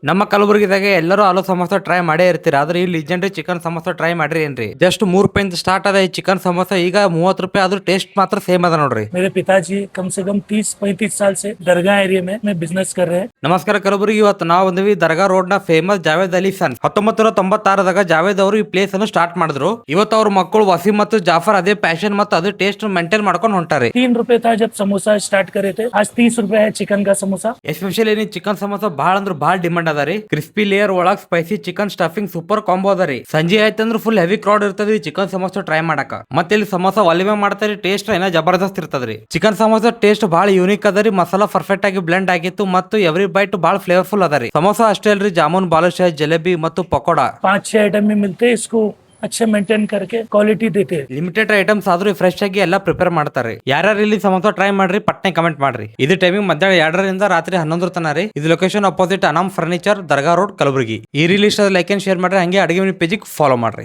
ನಮ್ಮ ಕಲಬುರಗಿದಾಗೆ ಎಲ್ಲರೂ ಆಲೂ ಸಮೋಸ ಟ್ರೈ ಮಾಡೇ ಇರ್ತೀರಿ. ಆದ್ರೆ ಈ ಲಿಜೆಂಡ್ರಿ ಚಿಕನ್ ಸಮೋಸ ಟ್ರೈ ಮಾಡ್ರಿ ಏನ್ರಿ. ಜಸ್ಟ್ 3 ರೂಪಾಯಿಂದ ಸ್ಟಾರ್ಟ್ ಅದ ಈ ಚಿಕನ್ ಸಮೋಸ. ಈಗ 30 ರೂಪಾಯಿ ಆದ್ರೂ ಟೇಸ್ಟ್ ಮಾತ್ರ ಸೇಮ್ ಅದ ನೋಡ್ರಿ. मेरे पिताजी कम से कम 30-35 साल से दरगाह एरिया में बिजनेस कर रहे हैं। ನಮಸ್ಕಾರ ಕಲಬುರಗಿ. ಇವತ್ತು ನಾವು ಬಂದ್ವಿ ದರ್ಗಾ ರೋಡ್ ನ ಫೇಮಸ್ ಜಾವೇದ್ ಅಲಿ ಸನ್ಸ್. 1996ದಾಗ ಜಾವೇದ್ ಅವರು ಈ ಪ್ಲೇಸ್ ಅನ್ನು ಸ್ಟಾರ್ಟ್ ಮಾಡಿದ್ರು. ಇವತ್ತು ಅವ್ರ ಮಕ್ಕಳು ವಸೀಂ ಮತ್ತು ಜಾಫರ್ ಅದೇ ಪ್ಯಾಷನ್ ಮತ್ತು ಅದೇ ಟೇಸ್ಟ್ ಮೇಂಟೈನ್ ಮಾಡ್ಕೊಂಡು ಹೊಂಟಾರೆ. 3 रुपए था जब समोसा स्टार्ट करे थे, आज 30 रुपए है चिकन का समोसा। ಎಸ್ಪೆಷಲಿ ನೀ ಚಿಕನ್ ಸಮೋಸ ಬಹಳ ಅಂದ್ರೆ ಬಹಳ ಡಿಮಾಂಡ್ ಅದ ರೀ. ಕ್ರಿಸ್ಪಿ ಲೇಯರ್ ಒಳಗ್ spicy chicken stuffing super combo ಅದ ರೀ. ಸಂಜೆ ಆಯ್ತಂದ್ರೆ ಫುಲ್ ಹೆವಿ ಕ್ರೌಡ್ ಇರ್ತದೆ ಈ ಚಿಕನ್ ಸಮೋಸ ಟ್ರೈ ಮಾಡಕ. ಮತ್ತೆ ಇಲ್ಲಿ ಸಮೋಸ ಒಲಿಮೆ ಮಾಡ್ತಾರೆ. ಟೇಸ್ಟ್ ಏನ ಜಬರ್ದಸ್ತ್ ಇರ್ತದ್ರಿ. ಚಿಕನ್ ಸಮೋಸ ಟೇಸ್ಟ್ ಬಹಳ ಯೂನಿಕ್ ಅದ ರೀ. ಮಸಾಲಾ ಪರ್ಫೆಕ್ಟ್ ಆಗಿ ಬ್ಲೆಂಡ್ ಆಗಿತ್ತು ಮತ್ತು ಎವ್ರಿ ಬೈಟ್ ಬಹಳ ಫ್ಲೇವರ್ಫುಲ್ ಅದ ರೀ. ಸಮೋಸ ಅಷ್ಟೇ ಅಲ್ರಿ, ಜಾಮೂನ್, ಬಾಲುಶಾಹಿ, ಜಲೇಬಿ ಮತ್ತು ಪಕೋಡಾ 5-6 आइटम में मिलते हैं। इसको अच्छे मेंटेन करके क्वालिटी देते हैं। ಲಿಮಿಟೆಡ್ ಐಟಮ್ಸ್ ಆದ್ರೂ ಫ್ರೆಶ್ ಆಗಿ ಎಲ್ಲ ಪ್ರಿಪೇರ್ ಮಾಡ್ತಾರೆ. ಯಾರ್ಯಾರು ಇಲ್ಲಿ ಸಮೋಸ ಟ್ರೈ ಮಾಡ್ರಿ ಪಟ್ನೆ ಕಮೆಂಟ್ ಮಾಡ್ರಿ. ಇದು ಟೈಮಿಂಗ್ ಮಧ್ಯಾಹ್ನ 2ರಿಂದ ರಾತ್ರಿ 11 ತನ ರೀ. ಇದು ಲೊಕೇಶನ್ ಅಪೋಸಿಟ್ ಅನಾಮ್ ಫರ್ನಿಚರ್, ದರ್ಗಾ ರೋಡ್, ಕಲಬುರಗಿ. ಈ ರೀಲ್ ಇಷ್ಟ ಲೈಕ್ ಅಂಡ್ ಶೇರ್ ಮಾಡ್ರಿ. ಹಂಗೆ ಅಡಿಗೆ ಮನೆ ಪೇಜಿಗೆ ಫಾಲೋ ಮಾಡ್ರಿ.